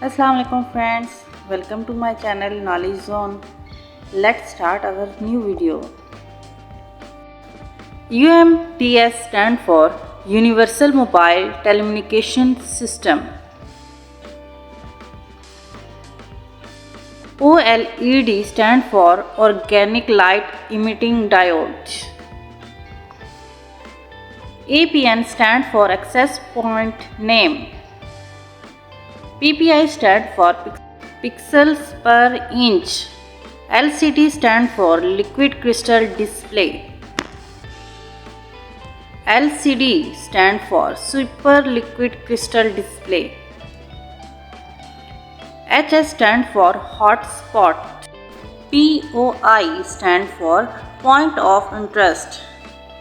Assalamu alaikum friends, welcome to my channel Knowledge Zone. Let's start our new video. UMTS stand for Universal Mobile Telecommunication System. OLED stand for Organic Light Emitting Diode. APN stand for Access Point Name. PPI stand for pixels per inch. LCD stand for liquid crystal display. LCD stand for super liquid crystal display. HS stand for hotspot. POI stand for point of interest.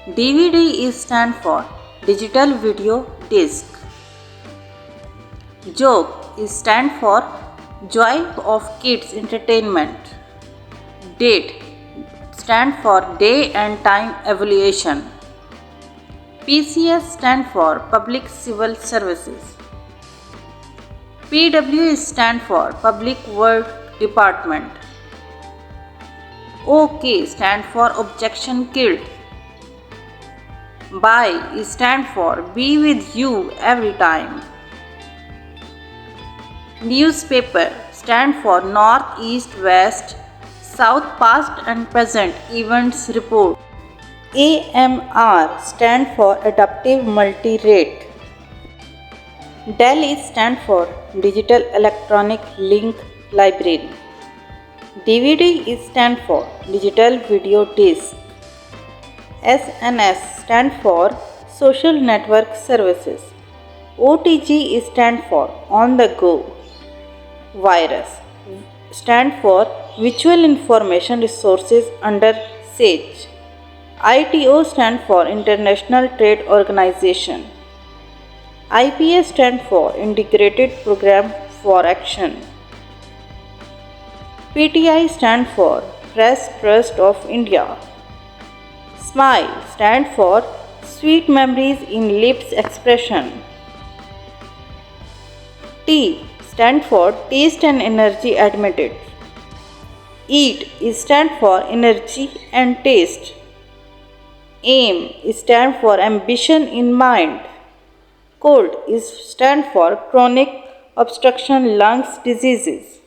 DVD is stand for digital video disc. JOK is stand for Joy of Kids Entertainment. DATE stand for Day and Time Evaluation. PCS stand for Public Civil Services. PW stand for Public Work Department. OK stand for Objection Killed. BY stand for Be with you every time. Newspaper stand for North, East, West, South, Past and Present Events Report. AMR stand for Adaptive Multi-Rate. DEL stand for Digital Electronic Link Library. DVD stand for Digital Video Disc. SNS stand for Social Network Services. OTG stand for On the Go. Virus stand for Virtual Information Resources under SAGE. ITO stand for International Trade Organization. IPS stand for Integrated Program for Action. PTI stand for Press Trust of India. SMILE stand for Sweet Memories in Lips Expression. T stand for Taste and Energy Admitted. EAT stand for Energy and Taste. AIM stand for Ambition in Mind. COLD stand for Chronic Obstruction Lungs Diseases.